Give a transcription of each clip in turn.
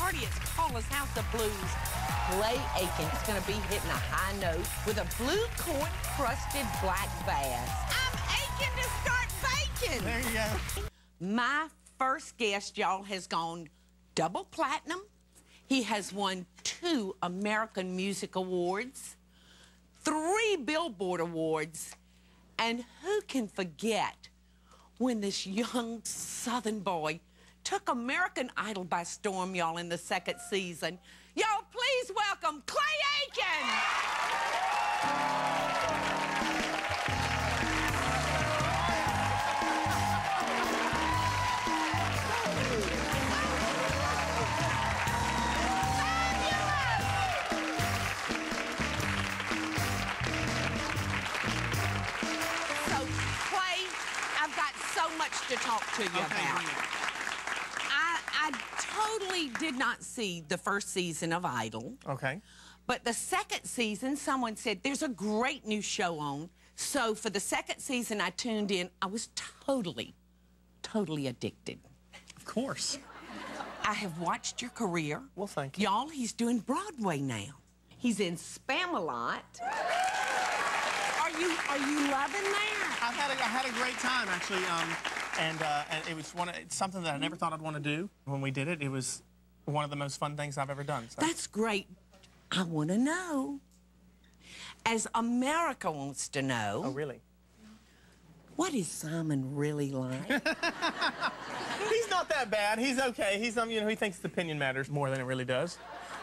party. It's Paula's House of Blues. Clay Aiken's going to be hitting a high note with a blue corn-crusted black bass. I'm aching to start baking. There you go. My first guest, y'all, has gone double platinum. He has won 2 American Music Awards, 3 Billboard Awards, and who can forget when this young Southern boy took American Idol by storm, y'all, in the 2nd season. Y'all, please welcome Clay Aiken! I've got so much to talk to you about. I totally did not see the first season of Idol. Okay. But the 2nd season, someone said, there's a great new show on. So for the 2nd season, I tuned in. I was totally addicted. Of course. I have watched your career. Well, thank you. Y'all, he's doing Broadway now. He's in Spam-A-Lot. Are you loving that? I had a great time, actually, and it was it's something that I never thought I'd want to do. When we did it, it was one of the most fun things I've ever done. So. That's great. I want to know, as America wants to know. Oh, really? What is Simon really like? He's not that bad. He's okay. He's you know, he thinks his opinion matters more than it really does.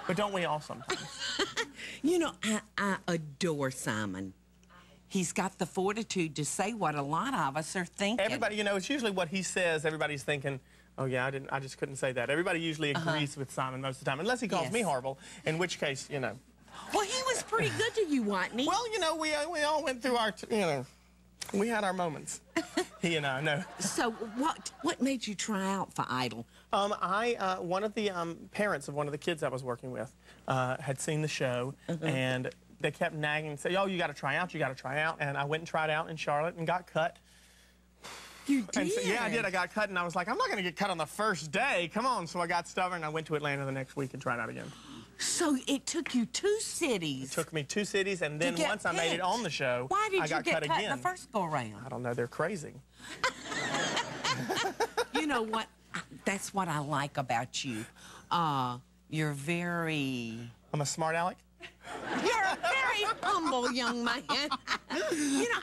But don't we all sometimes? You know, I adore Simon. He's got the fortitude to say what a lot of us are thinking. Everybody, you know, it's usually what he says. Everybody's thinking, oh, yeah, I just couldn't say that. Everybody usually agrees with Simon most of the time, unless he calls me horrible, in which case, you know. Well, he was pretty good to you, wasn't he? Well, you know, we all went through our, you know, we had our moments. He and I, no. So what made you try out for Idol? One of the parents of one of the kids I was working with had seen the show, and they kept nagging and saying, oh, you got to try out, you got to try out. And I went and tried out in Charlotte and got cut. You did? And so, yeah, I did. I got cut, and I was like, I'm not going to get cut on the first day. Come on. So I got stubborn, and I went to Atlanta the next week and tried out again. So it took you 2 cities. It took me 2 cities, and then once I made it on the show, why did I got you get cut cut again. the first go-around? I don't know. They're crazy. You know what? That's what I like about you. You're very... I'm a smart aleck? You're a very humble young man. You know,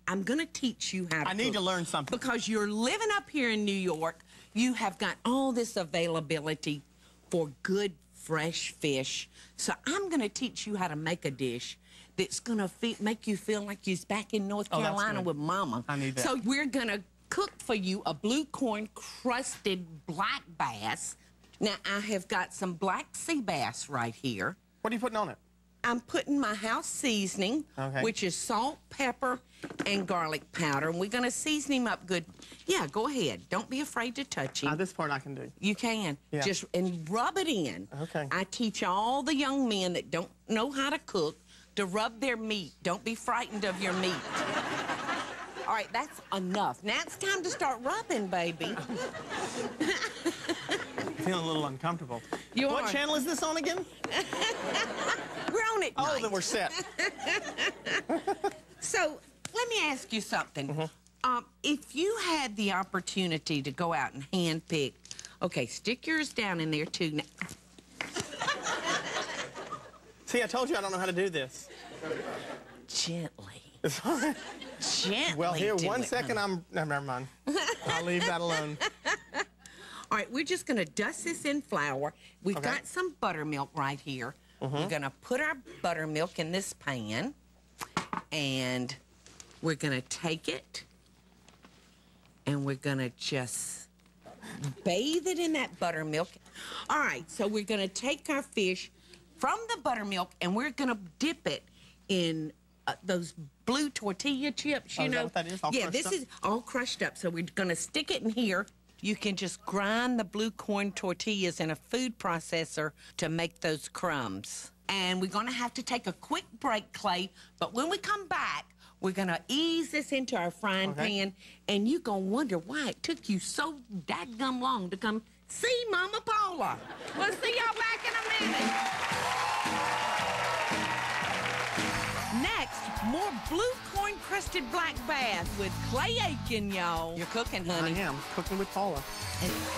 I'm going to teach you how to I need to learn something. Because you're living up here in New York. You have got all this availability for good, fresh fish. So I'm going to teach you how to make a dish that's going to make you feel like you're back in North Carolina with Mama. I need that. So we're going to cook for you a blue corn-crusted black bass. Now, I have got some black sea bass right here. What are you putting on it? I'm putting my house seasoning, which is salt, pepper, and garlic powder. And we're going to season him up good. Yeah, go ahead. Don't be afraid to touch him. This part I can do. You can. Yeah. Just and rub it in. Okay. I teach all the young men that don't know how to cook to rub their meat. Don't be frightened of your meat. All right, that's enough. Now it's time to start rubbing, baby. Feeling a little uncomfortable. What channel is this on again? We're on it. Oh, then we're set. So let me ask you something. If you had the opportunity to go out and handpick, okay, stick yours down in there too. See, I told you I don't know how to do this. Gently. Sorry. Gently. Well, here, 1 second, no, never mind. I'll leave that alone. All right, we're just going to dust this in flour. We've got some buttermilk right here. We're going to put our buttermilk in this pan, and we're going to take it, and we're going to just bathe it in that buttermilk. All right, so we're going to take our fish from the buttermilk, and we're going to dip it in those blue tortilla chips, you know. Is that what that is? All this is all crushed up. So we're going to stick it in here. You can just grind the blue corn tortillas in a food processor to make those crumbs. And we're going to have to take a quick break, Clay. But when we come back, we're going to ease this into our frying pan. And you're going to wonder why it took you so dadgum long to come see Mama Paula. We'll see y'all back in a minute. Next, more blue corn-crusted black bass with Clay Aiken, y'all. You're cooking, honey. I am cooking with Paula.